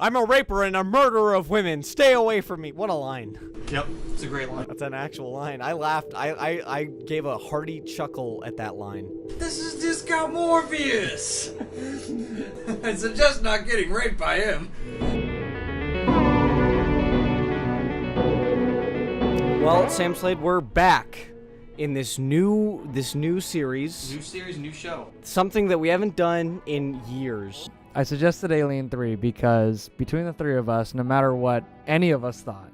I'm a raper and a murderer of women. Stay away from me. What a line. Yep, it's a great line. That's an actual line. I laughed. I gave a hearty chuckle at that line. This is Discount Morpheus! I suggest not getting raped by him. Well, Sam Slade, we're back in this new series. New series, new show. Something that we haven't done in years. I suggested Alien³ because between the three of us, no matter what any of us thought,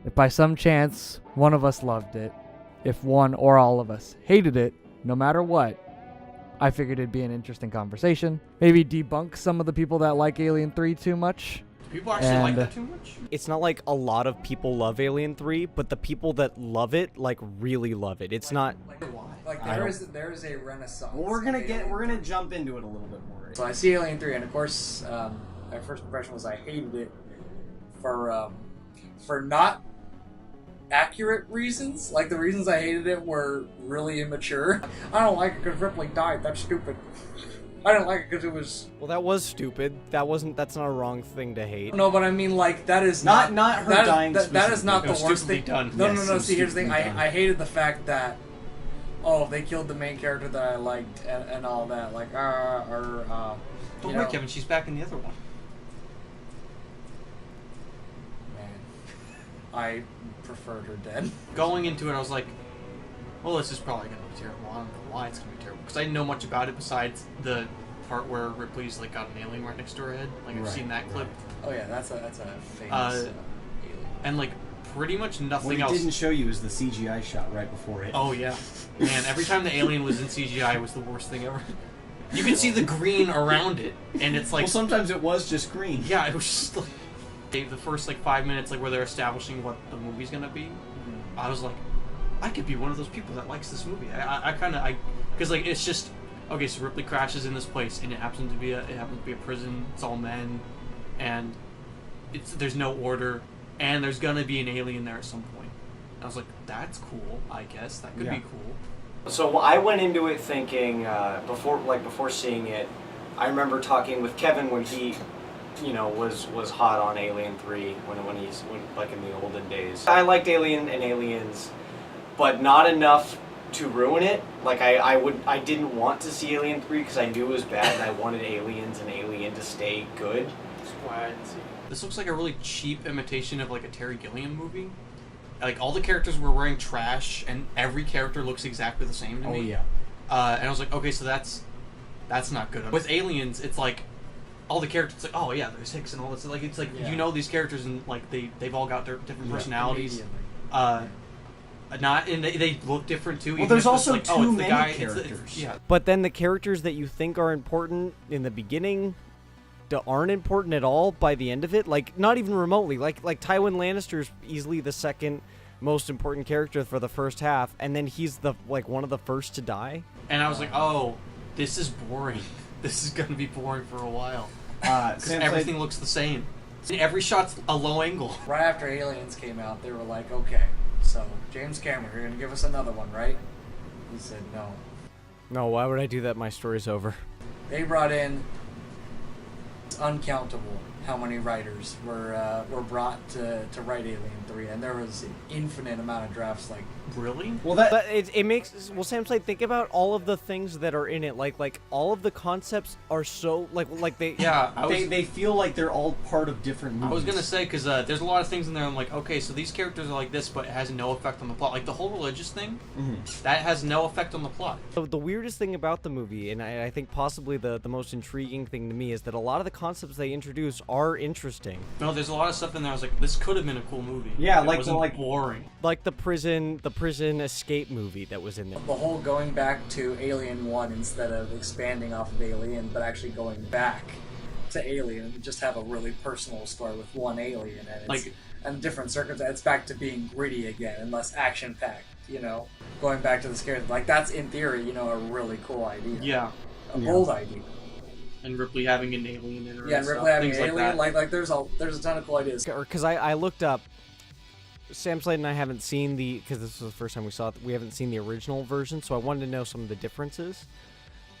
if by some chance one of us loved it, if one or all of us hated it, no matter what, I figured it'd be an interesting conversation. Maybe debunk some of the people that like Alien³ too much. Do people actually like that too much? It's not like a lot of people love Alien³ but the people that love it, like, really love it. It's not... Like there is a renaissance. Well, we're gonna jump into it a little bit more. So I see Alien3, and of course, my first impression was I hated it for not accurate reasons. Like the reasons I hated it were really immature. I don't like it because Ripley died. That's stupid. I didn't like it because it was... Well, that was stupid. That's not a wrong thing to hate. No, but I mean, like, that is not her dying. That is not the worst thing. Done. No, Yes, no. See, here's the thing. done. I hated the fact that, they killed the main character that I liked and all that. Like, Don't worry, Kevin. She's back in the other one. Man, I preferred her dead. Going into it, I was like, well, this is probably going to be terrible. I don't know why it's going to be terrible. Because I didn't know much about it besides the part where Ripley's, like, got an alien right next to her head. Like, I've seen that clip. Oh, yeah, that's a famous alien. And, like, pretty much nothing What it else. didn't show you is the CGI shot right before it. Oh, yeah. Man, every time the alien was in CGI, it was the worst thing ever. You could see the green around it, and it's like... Well, sometimes it was just green. Yeah, it was just like... The first, like, 5 minutes, like, where they're establishing what the movie's gonna be, I was like, I could be one of those people that likes this movie. Because, like, it's just... Okay, so Ripley crashes in this place, and it happens to be a prison. It's all men, and there's no order, and there's gonna be an alien there at some point. I was like, that's cool. I guess that could be cool. So I went into it thinking before seeing it, I remember talking with Kevin when he, was hot on Alien³ when he's like in the olden days. I liked Alien and Aliens, but not enough to ruin it. Like I didn't want to see Alien³ because I knew it was bad and I wanted Aliens and Alien to stay good. That's why I didn't see it. This looks like a really cheap imitation of like a Terry Gilliam movie. Like all the characters were wearing trash and every character looks exactly the same to me. Oh yeah. And I was like, okay, so that's not good. With Aliens, it's like all the characters, like, oh yeah, there's Hicks and all this. Like it's like these characters and like they've all got their different personalities. They look different too. Well, there's also like, too many characters. Yeah. But then the characters that you think are important in the beginning aren't important at all by the end of it. Like, not even remotely. Like Tywin Lannister's easily the second most important character for the first half, and then he's one of the first to die. And I was like, oh, this is boring. This is going to be boring for a while. Because everything looks the same. Every shot's a low angle. Right after Aliens came out, they were like, okay, so James Cameron, you're going to give us another one, right? He said no. No, why would I do that? My story's over. They brought in... It's uncountable how many writers were brought to write Alien3, and there was an infinite amount of drafts. Like, really? Well, but it makes Sam Slade, think about all of the things that are in it. Like all of the concepts are so like they. Yeah, they feel like they're all part of different movies. I was gonna say because there's a lot of things in there. I'm like, okay, so these characters are like this, but it has no effect on the plot. Like the whole religious thing, that has no effect on the plot. So the weirdest thing about the movie, and I think possibly the most intriguing thing to me, is that a lot of the concepts they introduce are interesting. No, there's a lot of stuff in there. I was like, this could have been a cool movie. Yeah, it wasn't boring. Like the prison escape movie that was in there. The whole going back to Alien 1 instead of expanding off of Alien, but actually going back to Alien and just have a really personal story with one alien and different circumstances. It's back to being gritty again and less action-packed, Going back to the scary, like that's in theory, a really cool idea. Yeah. A bold idea. And Ripley having an alien in her. Yeah, and Ripley having an alien. Like there's a ton of cool ideas. Because I looked up. Sam Slade and I haven't seen because this was the first time we saw it. We haven't seen the original version, so I wanted to know some of the differences.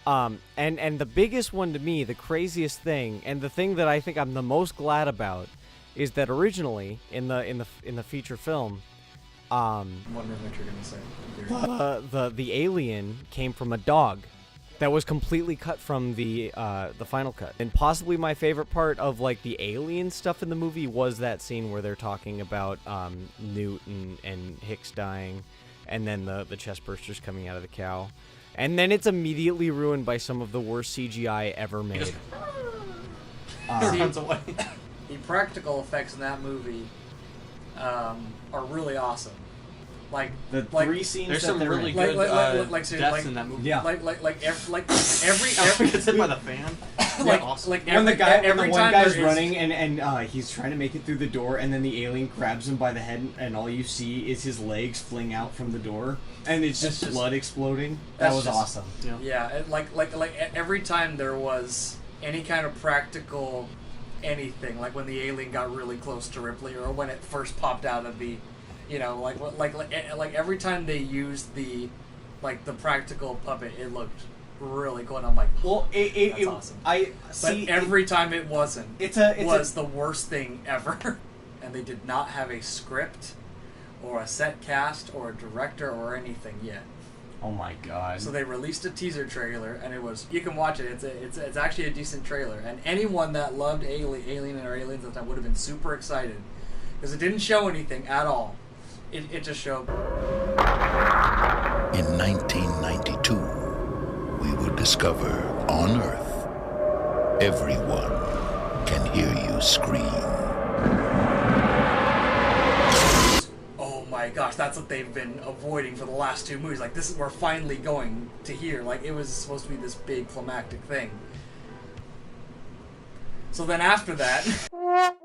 And the biggest one to me, the craziest thing, and the thing that I think I'm the most glad about, is that originally in the feature film, I'm wondering what you're gonna say. the alien came from a dog that was completely cut from the final cut. And possibly my favorite part of like the alien stuff in the movie was that scene where they're talking about Newt and Hicks dying, and then the chest bursters coming out of the cow. And then it's immediately ruined by some of the worst CGI ever made. Runs away. The practical effects in that movie are really awesome. Like the three scenes. There's that some they're really in. good seriously, deaths in that movie. Yeah. Every gets hit by the fan. Awesome. When the one time guy's there is- running and he's trying to make it through the door, and then the alien grabs him by the head, and all you see is his legs fling out from the door, and it's just blood exploding. That was awesome. Yeah, like every time there was any kind of practical anything, like when the alien got really close to Ripley, or when it first popped out of the, you know, like every time they used the practical puppet, it looked really cool. And I'm like, well, that's awesome. But every time it wasn't, was the worst thing ever. And they did not have a script or a set cast or a director or anything yet. Oh my god. So they released a teaser trailer, and it was, you can watch it, it's actually a decent trailer, and anyone that loved Alien or Aliens at the time would have been super excited, because it didn't show anything at all. It just showed. In 1992, we would discover on Earth, everyone can hear you scream. Oh my gosh, that's what they've been avoiding for the last two movies. Like, this is, we're finally going to hear. Like, it was supposed to be this big climactic thing. So then after that, what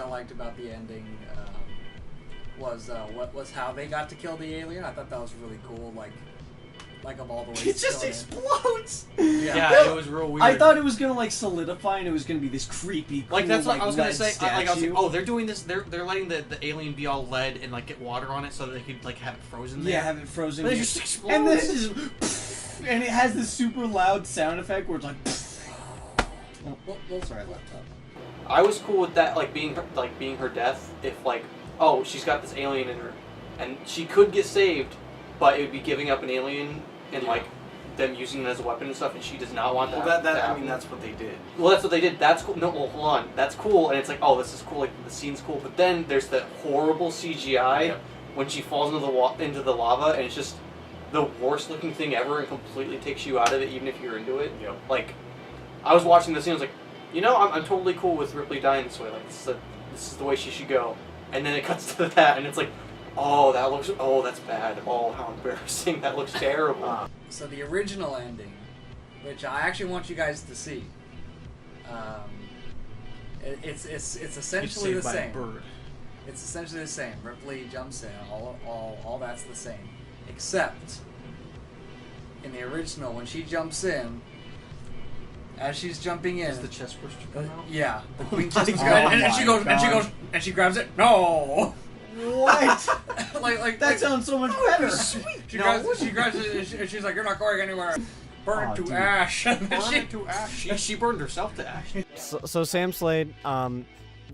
I liked about the ending was how they got to kill the alien. I thought that was really cool. Like of all the ways it just to explodes. Yeah, it was real weird. I thought it was gonna like solidify, and it was gonna be this creepy, cool, like that's what I was gonna say. I was like, statue. oh, they're doing this. They're letting the alien be all lead and like get water on it so that they could like have it frozen there. Yeah, have it frozen. But it just explodes. And then it just, and it has this super loud sound effect where it's like. Sorry, laptop. I was cool with that, like being her death. If like, oh, she's got this alien in her, and she could get saved, but it would be giving up an alien and like them using it as a weapon and stuff, and she does not want that. Well, to I happen. mean, that's what they did. Well, that's what they did. That's cool. No, well, hold on. That's cool, and it's like, oh, this is cool. Like the scene's cool, but then there's the horrible CGI when she falls into the lava, and it's just the worst looking thing ever, and completely takes you out of it, even if you're into it. Yep. Like, I was watching the scene, I was like, you know, I'm totally cool with Ripley dying this way. Like, this is the way she should go. And then it cuts to that, and it's like, oh, that's bad. Oh, how embarrassing. That looks terrible. So the original ending, which I actually want you guys to see, it's essentially the same. Bird. It's essentially the same. Ripley jumps in, all that's the same, except in the original, when she jumps in, as she's jumping in, Is the chest burster come out? yeah, the queen chest was Oh going, and she my goes, and she God. goes, and she grabs it. No, What? like That sounds so much better. She grabs it, and she's like, "You're not going anywhere. Burn it to dude. ash." And then Burn it to ash. She burned herself to ash. So Sam Slade,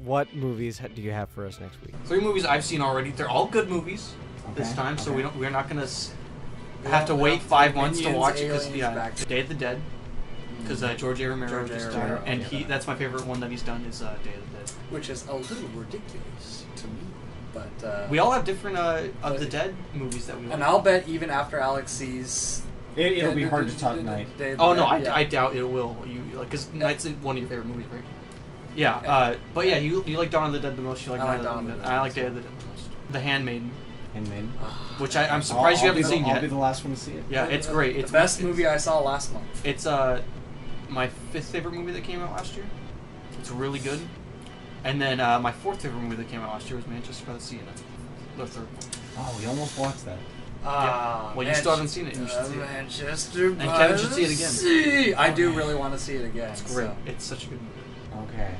what movies do you have for us next week? 3 movies I've seen already. They're all good movies this time, so we're not gonna have to wait 5 months to Minions, watch it because Aliens, back to- Day of the Dead. Because George A. Romero George A. just Romero, and yeah. that's my favorite one that he's done is Day of the Dead. which is a little ridiculous to me, but We all have different of the Dead movies that we like. and I'll bet even after Alex sees, It'll be hard to top Night. Oh no, I doubt it will. You because Night's one of your favorite movies, right? Yeah, but yeah, you like Dawn of the Dead the most. You like I Night like of Dawn of the the Dead. Dead I like Day of the Dead the most. The Handmaiden, Handmaid. which I'm surprised you haven't seen I'll yet. be the last one to see it. Yeah, it's great. It's the best movie I saw last month. It's my 5th favorite movie that came out last year. It's really good. And then my 4th favorite movie that came out last year was Manchester by the Sea, and that's the 3rd one. Oh, we almost watched that. Well, you still haven't seen it. You should see it. Manchester And Kevin should see it again. Sea. I do really want to see it again. It's great. so. It's such a good movie. Okay.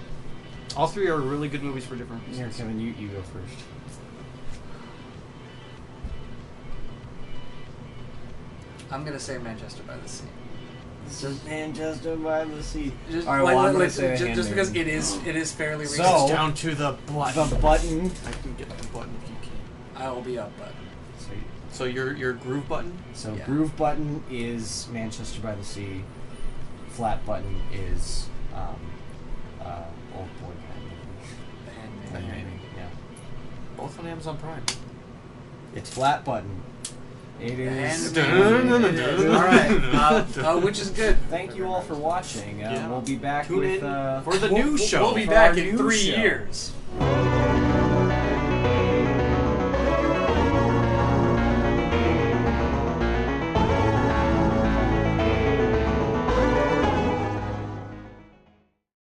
All 3 are really good movies for different Here, reasons. Kevin, you go first. I'm gonna say Manchester by the Sea. Just Manchester by the Sea. Just, All right, well, I'm gonna say just because it is fairly recent. So, It's down to the button. The button. I can get the button if you can. I will be up button. Sweet. So your groove button? So Yeah. groove button is Manchester by the Sea. Flat button is Old Boy The Band. Handmaiden. Yeah. Both on Amazon Prime. It's flat button. It is. Alright, which is good. Thank you all for watching. Yeah. We'll be back Tune with in for the new show. We'll be for back our in new 3 show. years.